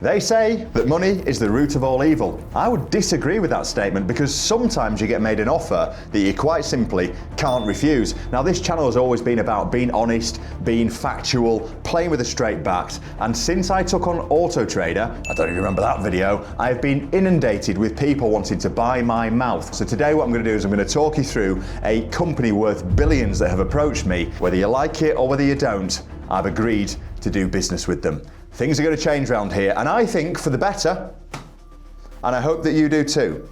They say that money is the root of all evil. I would disagree with that statement because sometimes you get made an offer that you quite simply can't refuse. Now, this channel has always been about being honest, being factual, playing with a straight back, and since I took on Auto Trader, I don't even remember that video, I have been inundated with people wanting to buy my mouth. So today what I'm going to do is I'm going to talk you through a company worth billions that have approached me. Whether you like it or whether you don't, I've agreed to do business with them. Things are going to change around here, and I think for the better, and I hope that you do too.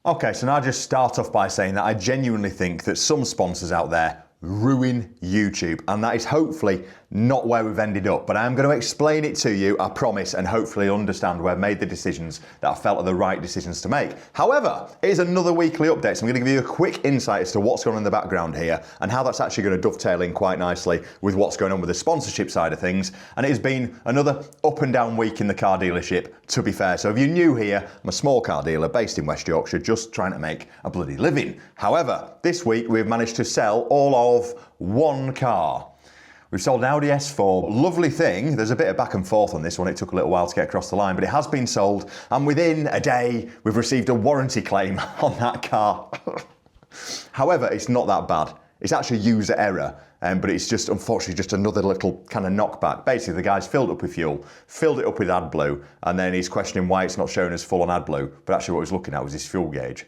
Okay, so now I'll just start off by saying that I genuinely think that some sponsors out there ruin YouTube, and that is hopefully not where we've ended up, but I am going to explain it to you, I promise, and hopefully understand where I've made the decisions that I felt are the right decisions to make. However, it is another weekly update, so I'm going to give you a quick insight as to what's going on in the background here and how that's actually going to dovetail in quite nicely with what's going on with the sponsorship side of things. And it has been another up and down week in the car dealership, to be fair. So if you're new here, I'm a small car dealer based in West Yorkshire, just trying to make a bloody living. However, this week we've managed to sell all of one car. We've sold an Audi S4, lovely thing. There's a bit of back and forth on this one. It took a little while to get across the line, but it has been sold. And within a day, we've received a warranty claim on that car. However, it's not that bad. It's actually user error, but it's just, unfortunately, just another little kind of knockback. Basically, the guy's filled up with fuel, filled it up with AdBlue, and then he's questioning why it's not showing as full on AdBlue. But actually what he was looking at was his fuel gauge.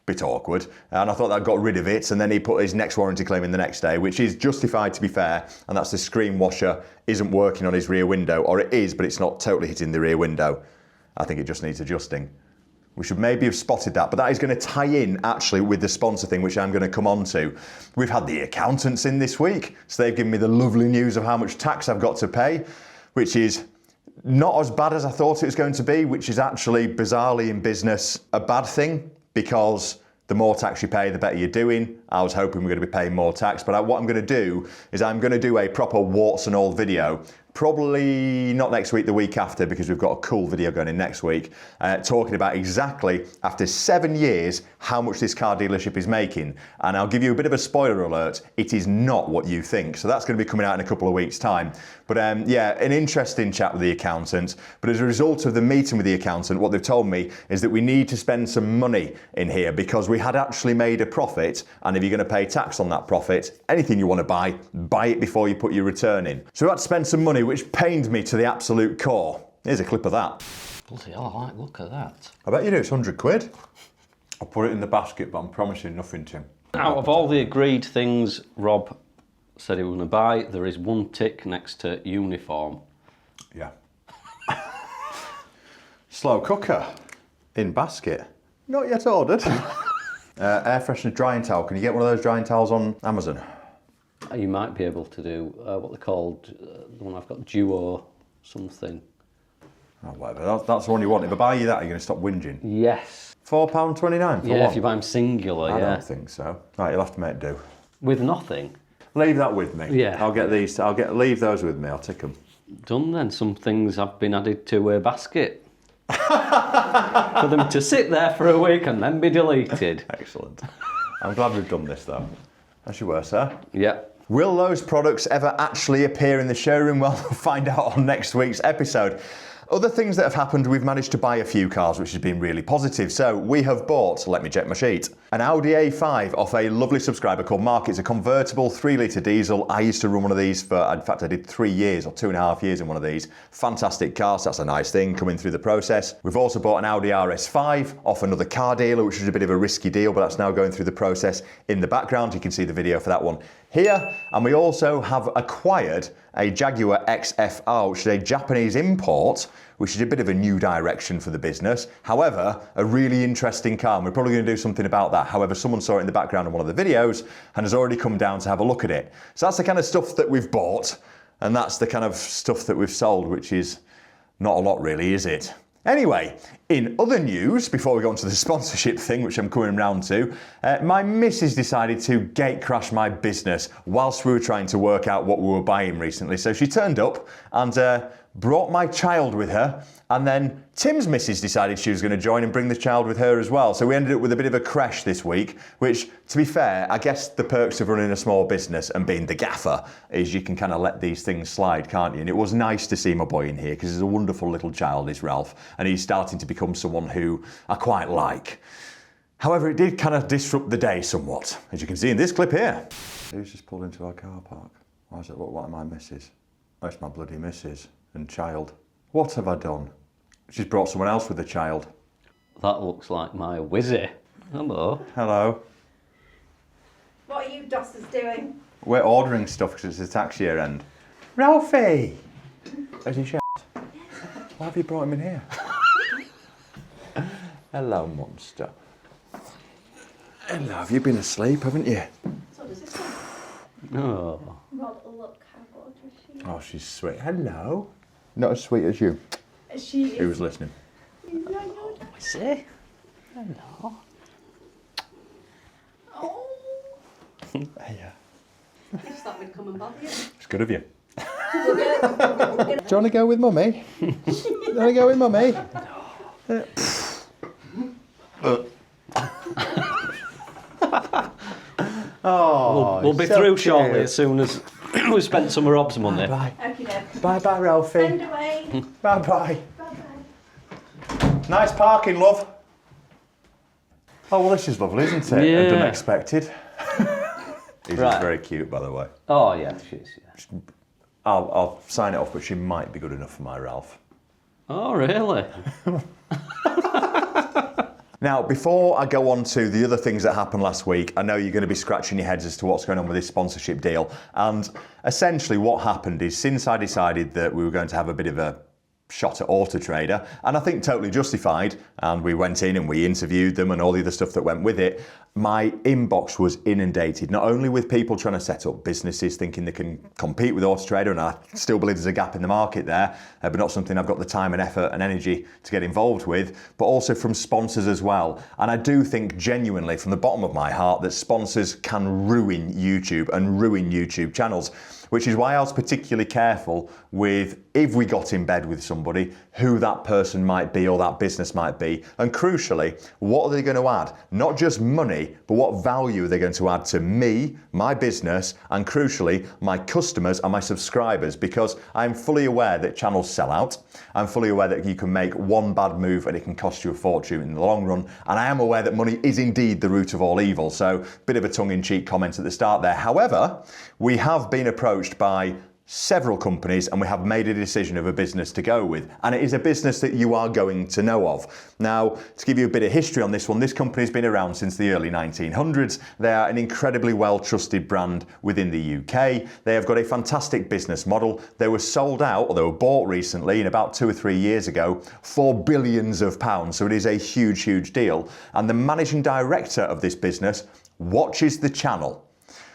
Bit awkward, and I thought that got rid of it, and then he put his next warranty claim in the next day, which is justified to be fair, and that's the screen washer isn't working on his rear window, or it is, but it's not totally hitting the rear window. I think it just needs adjusting. We should maybe have spotted that, but that is going to tie in actually with the sponsor thing, which I'm going to come on to. We've had the accountants in this week, so they've given me the lovely news of how much tax I've got to pay, which is not as bad as I thought it was going to be, which is actually bizarrely in business a bad thing, because the more tax you pay, the better you're doing. I was hoping we we're going to be paying more tax, but what I'm going to do is I'm going to do a proper warts and all video. Probably not next week, the week after, because we've got a cool video going in next week, talking about exactly, after 7 years, how much this car dealership is making. And I'll give you a bit of a spoiler alert, it is not what you think. So that's going to be coming out in a couple of weeks' time. But yeah, an interesting chat with the accountant. But as a result of the meeting with the accountant, what they've told me is that we need to spend some money in here because we had actually made a profit. And if you're going to pay tax on that profit, anything you want to buy it before you put your return in. So we had to spend some money, which pained me to the absolute core. Here's a clip of that. Bloody hell, I like, look at that. I bet you do, it's 100 quid. I'll put it in the basket, but I'm promising nothing to him. Out of all the agreed things Rob said he was going to buy, there is one tick next to uniform. Yeah. Slow cooker in basket. Not yet ordered. Air freshener drying towel. Can you get one of those drying towels on Amazon? You might be able to do what they're called, the one I've got, duo something. Oh, whatever, that's the one you want. If I buy you that, are you going to stop whinging? Yes. £4.29 for one? Yeah, if you buy them singular, I yeah. don't think so. Right, you'll have to make do. With nothing? Leave that with me. Yeah. Leave those with me, I'll tick them. Done then, some things have been added to a basket. For them to sit there for a week and then be deleted. Excellent. I'm glad we've done this though. As you were, sir. Yeah. Will those products ever actually appear in the showroom? Well, we'll find out on next week's episode. Other things that have happened, we've managed to buy a few cars, which has been really positive. So we have bought, let me check my sheet, an Audi A5 off a lovely subscriber called Mark. It's a convertible 3-litre diesel. I used to run one of these for, in fact, I did 3 years or 2.5 years in one of these. Fantastic car, so that's a nice thing coming through the process. We've also bought an Audi RS5 off another car dealer, which was a bit of a risky deal, but that's now going through the process in the background. You can see the video for that one here. And we also have acquired a Jaguar XFR, which is a Japanese import, which is a bit of a new direction for the business. However, a really interesting car, and we're probably going to do something about that. However, someone saw it in the background in one of the videos and has already come down to have a look at it. So that's the kind of stuff that we've bought, and that's the kind of stuff that we've sold, which is not a lot really, is it? Anyway, In other news, before we go on to the sponsorship thing, which I'm coming round to, my missus decided to gate crash my business whilst we were trying to work out what we were buying recently. So she turned up and brought my child with her, and then Tim's missus decided she was going to join and bring the child with her as well. So we ended up with a bit of a crash this week, which, to be fair, I guess the perks of running a small business and being the gaffer is you can kind of let these things slide, can't you? And it was nice to see my boy in here because he's a wonderful little child, is Ralph, and he's starting to become someone who I quite like. However, it did kind of disrupt the day somewhat, as you can see in this clip here. Who's just pulled into our car park? Why does it look like my missus? Oh, it's my bloody missus and child. What have I done? She's brought someone else with the child. That looks like my Wizzy. Hello. Hello. What are you dossers doing? We're ordering stuff because it's a tax year end. Ralphie! Is he shut? Why have you brought him in here? Hello, monster. Hello, have you been asleep, haven't you? So does this one? Oh. Rod, look how gorgeous she is. Oh, she's sweet. Hello. Not as sweet as you. She is. Who was listening? Wizzy. Hello. Oh. Hiya. I just thought we'd come and bother you. It's good of you. We're gonna- Do you want to go with mummy? Do you want to go with mummy? Oh, We'll be so through cute. shortly as soon as we've spent some of Rob's money. Bye. Okay, then. Bye bye, Ralphie. Send away. Bye bye. Bye-bye. Nice parking, love. Oh, well, this is lovely, isn't it? Yeah. And unexpected. He's Right. very cute, by the way. Oh, yeah, she is, yeah. I'll sign it off, but she might be good enough for my Ralph. Oh, really? Now, before I go on to the other things that happened last week, I know you're going to be scratching your heads as to what's going on with this sponsorship deal. And essentially what happened is, since I decided that we were going to have a bit of a shot at Auto Trader, and I think totally justified, and we went in and we interviewed them and all the other stuff that went with it, my inbox was inundated, not only with people trying to set up businesses thinking they can compete with Auto Trader, and I still believe there's a gap in the market there, but not something I've got the time and effort and energy to get involved with, but also from sponsors as well. And I do think genuinely from the bottom of my heart that sponsors can ruin YouTube and ruin YouTube channels, which is why I was particularly careful with, if we got in bed with somebody, who that person might be or that business might be. And crucially, what are they going to add? Not just money, but what value are they going to add to me, my business, and crucially, my customers and my subscribers, because I'm fully aware that channels sell out. I'm fully aware that you can make one bad move and it can cost you a fortune in the long run. And I am aware that money is indeed the root of all evil. So, bit of a tongue-in-cheek comment at the start there. However, we have been approached by several companies and we have made a decision of a business to go with, and it is a business that you are going to know of. Now, to give you a bit of history on this one, this company's been around since the early 1900s. They are an incredibly well trusted brand within the UK. They have got a fantastic business model. They were sold out, or they were bought recently, in about 2 or 3 years ago, for billions of pounds. So it is a huge, huge deal. And the managing director of this business watches the channel.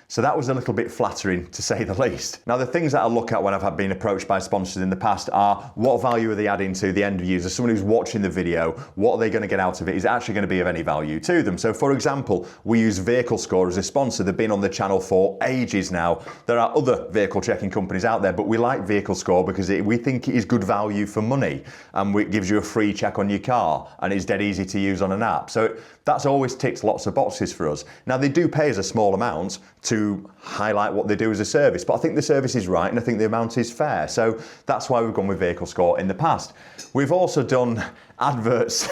So that was a little bit flattering, to say the least. Now, the things that I look at when I've been approached by sponsors in the past are, what value are they adding to the end user? Someone who's watching the video, what are they going to get out of it? Is it actually going to be of any value to them? So, for example, we use Vehicle Score as a sponsor. They've been on the channel for ages now. There are other vehicle checking companies out there, but we like Vehicle Score because we think it is good value for money, and it gives you a free check on your car, and it's dead easy to use on an app. So that's always ticked lots of boxes for us. Now, they do pay us a small amount to highlight what they do as a service, but I think the service is right and I think the amount is fair. So that's why we've gone with Vehicle Score in the past. We've also done adverts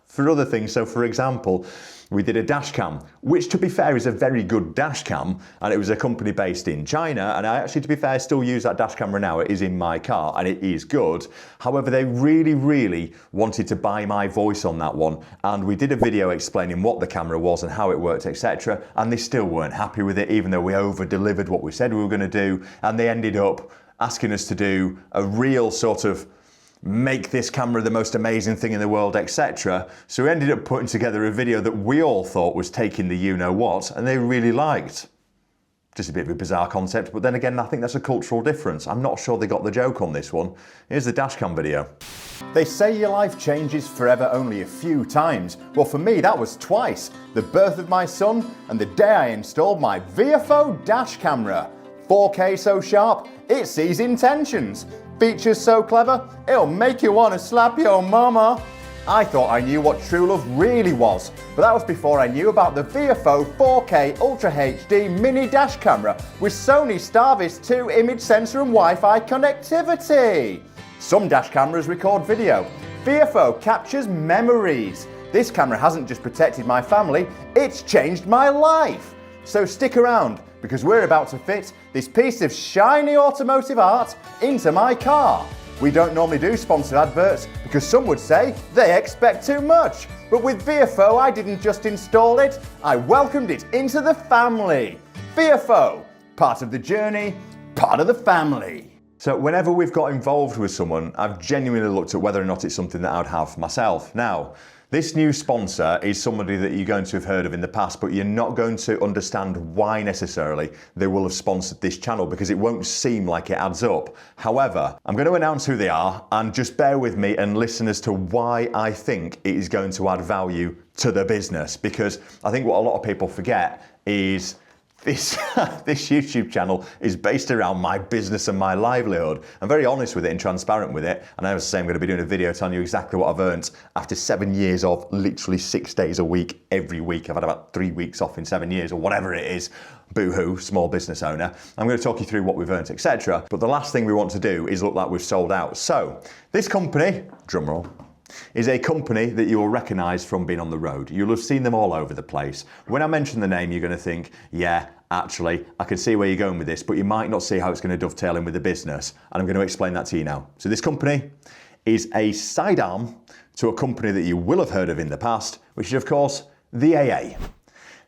for other things. So, for example, we did a dash cam, which, to be fair, is a very good dash cam, and it was a company based in China, and I actually, to be fair, still use that dash camera now. It is in my car and it is good. However, they really wanted to buy my voice on that one, and we did a video explaining what the camera was and how it worked, etc., and they still weren't happy with it, even though we over-delivered what we said we were going to do, and they ended up asking us to do a real sort of make this camera the most amazing thing in the world, etc. So we ended up putting together a video that we all thought was taking the you-know-what, and they really liked. Just a bit of a bizarre concept, but then again, I think that's a cultural difference. I'm not sure they got the joke on this one. Here's the dashcam video. They say your life changes forever only a few times. Well, for me, that was twice. The birth of my son and the day I installed my VFO dash camera. 4K so sharp, it sees intentions. Features so clever, it'll make you want to slap your mama. I thought I knew what true love really was, but that was before I knew about the VFO 4K Ultra HD mini dash camera with Sony Starvis 2 image sensor and Wi-Fi connectivity. Some dash cameras record video. VFO captures memories. This camera hasn't just protected my family, it's changed my life. So stick around, because we're about to fit this piece of shiny automotive art into my car. We don't normally do sponsored adverts because some would say they expect too much. But with VFO, I didn't just install it, I welcomed it into the family. VFO, part of the journey, part of the family. So whenever we've got involved with someone, I've genuinely looked at whether or not it's something that I'd have myself. Now, this new sponsor is somebody that you're going to have heard of in the past, but you're not going to understand why necessarily they will have sponsored this channel because it won't seem like it adds up. However, I'm going to announce who they are and just bear with me and listen as to why I think it is going to add value to the business, because I think what a lot of people forget is this YouTube channel is based around my business and my livelihood. I'm very honest with it and transparent with it. And I was saying I'm going to be doing a video telling you exactly what I've earned after 7 years of literally 6 days a week, every week. I've had about 3 weeks off in 7 years or whatever it is. Boo-hoo, small business owner. I'm going to talk you through what we've earned, etc. But the last thing we want to do is look like we've sold out. So this company, drumroll, is a company that you will recognise from being on the road. You'll have seen them all over the place. When I mention the name, you're going to think, yeah, actually, I can see where you're going with this, but you might not see how it's going to dovetail in with the business. And I'm going to explain that to you now. So this company is a sidearm to a company that you will have heard of in the past, which is, of course, the AA.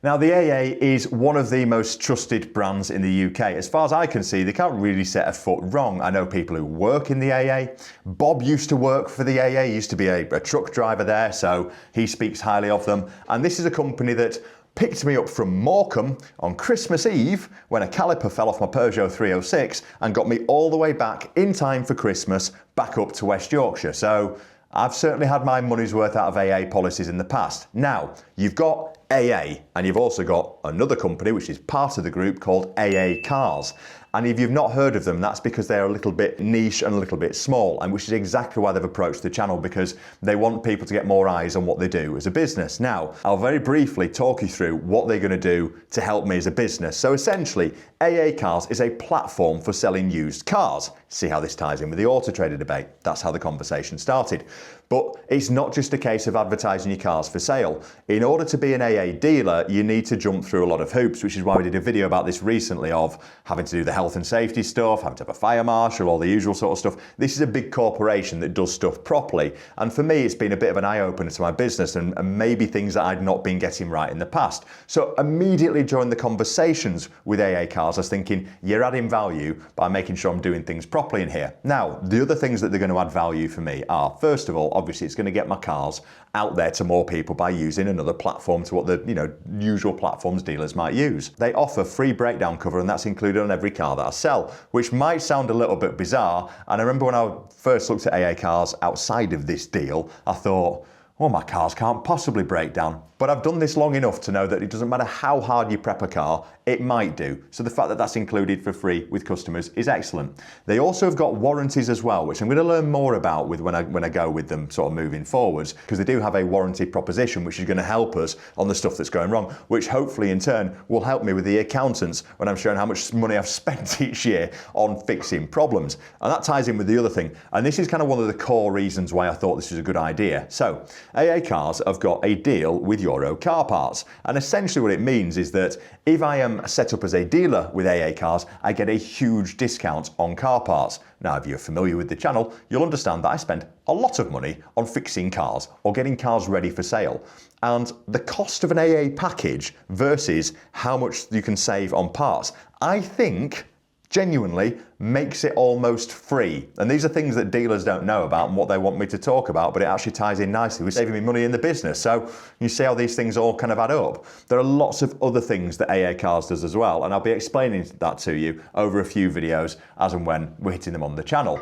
Now, the AA is one of the most trusted brands in the UK. As far as I can see, they can't really set a foot wrong. I know people who work in the AA. Bob used to work for the AA, used to be a truck driver there, so he speaks highly of them. And this is a company that picked me up from Morecambe on Christmas Eve when a caliper fell off my Peugeot 306 and got me all the way back in time for Christmas back up to West Yorkshire. So I've certainly had my money's worth out of AA policies in the past. Now, you've got AA, and you've also got another company which is part of the group called AA Cars. And if you've not heard of them, that's because they're a little bit niche and a little bit small, and which is exactly why they've approached the channel, because they want people to get more eyes on what they do as a business. Now, I'll very briefly talk you through what they're going to do to help me as a business. So essentially, AA Cars is a platform for selling used cars. See how this ties in with the Auto Trader debate. That's how the conversation started. But it's not just a case of advertising your cars for sale. In order to be an AA dealer, you need to jump through a lot of hoops, which is why we did a video about this recently of having to do the health and safety stuff, having to have a fire marshal, all the usual sort of stuff. This is a big corporation that does stuff properly. And for me, it's been a bit of an eye-opener to my business and maybe things that I'd not been getting right in the past. So immediately during the conversations with AA Cars, I was thinking, you're adding value by making sure I'm doing things properly in here. Now, the other things that they're going to add value for me are, first of all, obviously it's going to get my cars out there to more people by using another platform to what the usual platforms dealers might use. They offer free breakdown cover, and that's included on every car that I sell, which might sound a little bit bizarre. And I remember when I first looked at AA Cars outside of this deal, I thought, well, my cars can't possibly break down. But I've done this long enough to know that it doesn't matter how hard you prep a car, it might do. So the fact that that's included for free with customers is excellent. They also have got warranties as well, which I'm going to learn more about with when I go with them sort of moving forwards, because they do have a warranty proposition which is going to help us on the stuff that's going wrong, which hopefully in turn will help me with the accountants when I'm showing how much money I've spent each year on fixing problems. And that ties in with the other thing. And this is kind of one of the core reasons why I thought this was a good idea. So AA Cars have got a deal with Euro Car Parts. And essentially what it means is that if I am set up as a dealer with AA Cars, I get a huge discount on car parts. Now, if you're familiar with the channel, you'll understand that I spend a lot of money on fixing cars or getting cars ready for sale. And the cost of an AA package versus how much you can save on parts, I think genuinely makes it almost free. And these are things that dealers don't know about and what they want me to talk about, but it actually ties in nicely with saving me money in the business. So you see how these things all kind of add up. There are lots of other things that AA Cars does as well, and I'll be explaining that to you over a few videos as and when we're hitting them on the channel.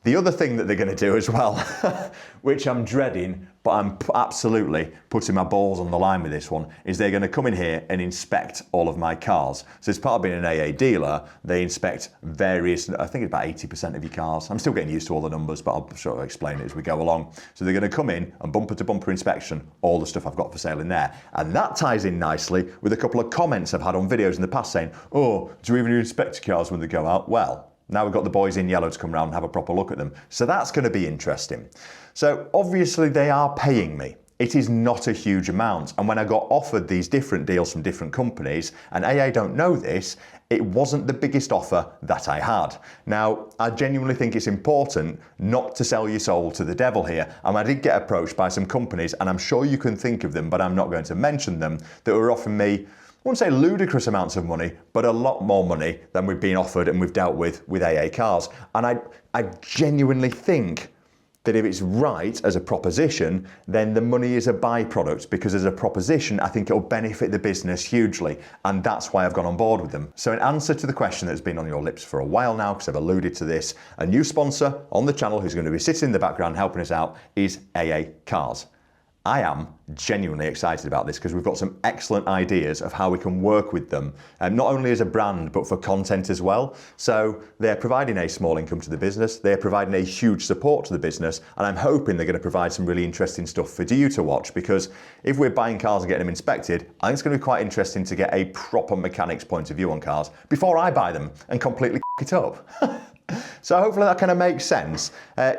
The other thing that they're going to do as well, which I'm dreading, but I'm absolutely putting my balls on the line with this one, is they're going to come in here and inspect all of my cars. So as part of being an AA dealer, they inspect various, I think it's about 80% of your cars. I'm still getting used to all the numbers, but I'll sort of explain it as we go along. So they're going to come in and bumper to bumper inspection all the stuff I've got for sale in there. And that ties in nicely with a couple of comments I've had on videos in the past saying, oh, do you even inspect cars when they go out? Well, now we've got the boys in yellow to come round and have a proper look at them. So that's going to be interesting. So obviously they are paying me. It is not a huge amount. And when I got offered these different deals from different companies, and AA don't know this, it wasn't the biggest offer that I had. Now, I genuinely think it's important not to sell your soul to the devil here. And I did get approached by some companies, and I'm sure you can think of them, but I'm not going to mention them, that were offering me, I wouldn't say ludicrous amounts of money, but a lot more money than we've been offered and we've dealt with AA cars. And I genuinely think that if it's right as a proposition, then the money is a byproduct, because as a proposition, I think it'll benefit the business hugely. And that's why I've gone on board with them. So in answer to the question that's been on your lips for a while now, because I've alluded to this, a new sponsor on the channel who's going to be sitting in the background helping us out is AA Cars. I am genuinely excited about this because we've got some excellent ideas of how we can work with them, not only as a brand, but for content as well. So they're providing a small income to the business, they're providing a huge support to the business, and I'm hoping they're going to provide some really interesting stuff for you to watch, because if we're buying cars and getting them inspected, I think it's going to be quite interesting to get a proper mechanic's point of view on cars before I buy them and completely f*** it up. So hopefully that kind of makes sense.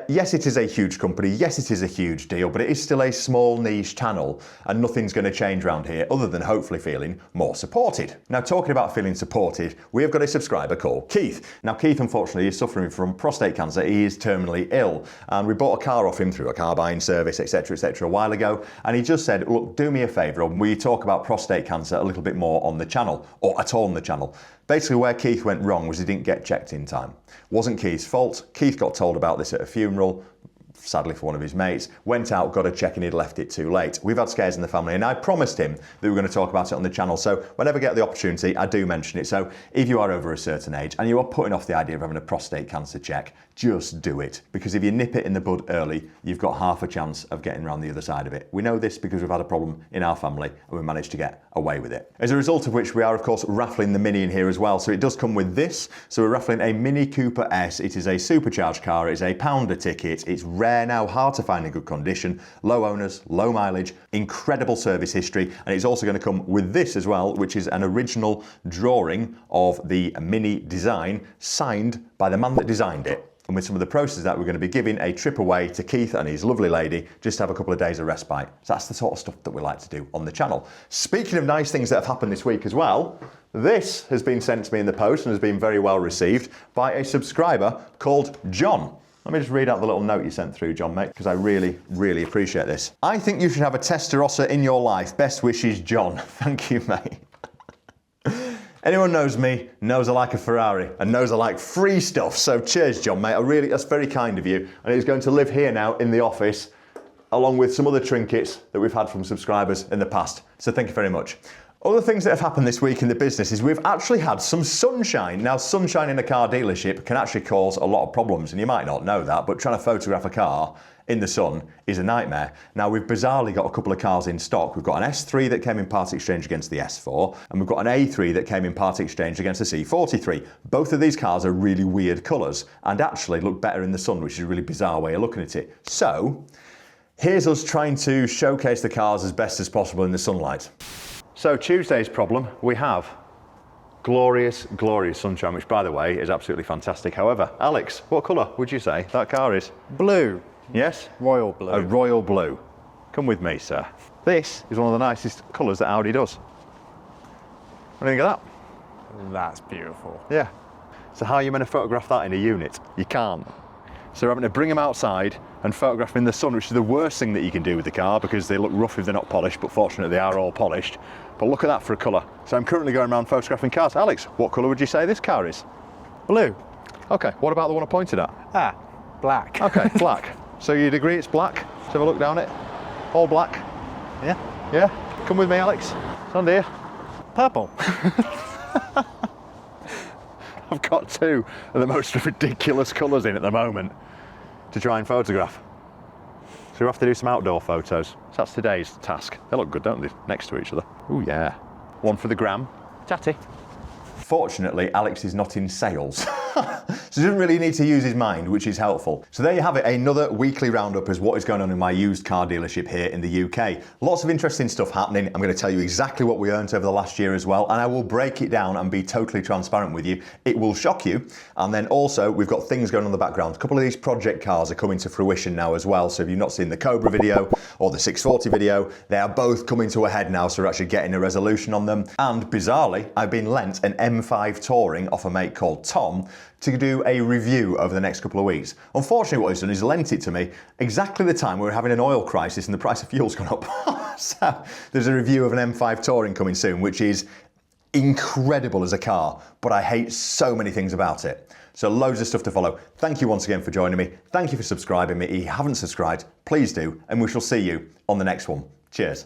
Yes, it is a huge company. Yes, it is a huge deal, but it is still a small niche channel, and nothing's going to change around here other than hopefully feeling more supported. Now, talking about feeling supported, we have got a subscriber called Keith. Now, Keith, unfortunately, is suffering from prostate cancer. He is terminally ill, and we bought a car off him through a car buying service, etc., a while ago, and he just said, look, do me a favour, and we talk about prostate cancer a little bit more on the channel, or at all on the channel. Basically, where Keith went wrong was he didn't get checked in time. Wasn't Keith's fault. Keith got told about this at a funeral, sadly for one of his mates, went out, got a check, and he'd left it too late. We've had scares in the family, and I promised him that we were going to talk about it on the channel, so whenever I get the opportunity, I do mention it. So if you are over a certain age and you are putting off the idea of having a prostate cancer check, just do it, because if you nip it in the bud early, you've got half a chance of getting around the other side of it. We know this because we've had a problem in our family and we managed to get away with it. As a result of which, we are of course raffling the Mini in here as well. So it does come with this. So we're raffling a Mini Cooper S. It is a supercharged car. It's a pounder ticket. It's rare now, hard to find in good condition, low owners, low mileage, incredible service history. And it's also going to come with this as well, which is an original drawing of the Mini design signed by the man that designed it. And with some of the proceeds of that, we're going to be giving a trip away to Keith and his lovely lady, just to have a couple of days of respite. So that's the sort of stuff that we like to do on the channel. Speaking of nice things that have happened this week as well, this has been sent to me in the post and has been very well received by a subscriber called John. Let me just read out the little note you sent through, John, mate, because I really, really appreciate this. I think you should have a Testarossa in your life. Best wishes, John. Thank you, mate. Anyone knows me knows I like a Ferrari and knows I like free stuff. So cheers, John, mate. That's very kind of you. And it's going to live here now in the office, along with some other trinkets that we've had from subscribers in the past. So thank you very much. Other things that have happened this week in the business is we've actually had some sunshine. Now, sunshine in a car dealership can actually cause a lot of problems, and you might not know that, but trying to photograph a car in the sun is a nightmare. Now, we've bizarrely got a couple of cars in stock. We've got an S3 that came in part exchange against the S4, and we've got an A3 that came in part exchange against the C43. Both of these cars are really weird colours and actually look better in the sun, which is a really bizarre way of looking at it. So, here's us trying to showcase the cars as best as possible in the sunlight. So Tuesday's problem, we have glorious, glorious sunshine, which by the way is absolutely fantastic. However, Alex, what colour would you say that car is? Blue. Yes? Royal blue. A royal blue. Come with me, sir. This is one of the nicest colours that Audi does. What do you think of that? That's beautiful. Yeah. So how are you going to photograph that in a unit? You can't. So we're having to bring them outside and photograph them in the sun, which is the worst thing that you can do with the car because they look rough if they're not polished, but fortunately they are all polished. But look at that for a colour. So I'm currently going around photographing cars. Alex, what colour would you say this car is? Blue. Okay, what about the one I pointed at? Ah, black. Okay, black. So you'd agree it's black? Let's have a look down it. All black. Yeah. Yeah? Come with me, Alex. Stand here. Purple. I've got two of the most ridiculous colours in at the moment. to try and photograph. So we have to do some outdoor photos. So that's today's task. They look good, don't they? Next to each other. Ooh, yeah. One for the gram. Chatty. Fortunately, Alex is not in sales. So he doesn't really need to use his mind, which is helpful. So there you have it, another weekly roundup as what is going on in my used car dealership here in the UK. Lots of interesting stuff happening. I'm going to tell you exactly what we earned over the last year as well, and I will break it down and be totally transparent with you. It will shock you. And then also, we've got things going on in the background. A couple of these project cars are coming to fruition now as well. So if you've not seen the Cobra video or the 640 video, they are both coming to a head now, so we're actually getting a resolution on them. And bizarrely, I've been lent an M5 Touring off a mate called Tom to do a review over the next couple of weeks. Unfortunately, what he's done is lent it to me exactly the time we were having an oil crisis and the price of fuel's gone up. So there's a review of an M5 Touring coming soon, which is incredible as a car, but I hate so many things about it. So loads of stuff to follow. Thank you once again for joining me. Thank you for subscribing me. If you haven't subscribed, please do, and we shall see you on the next one. Cheers.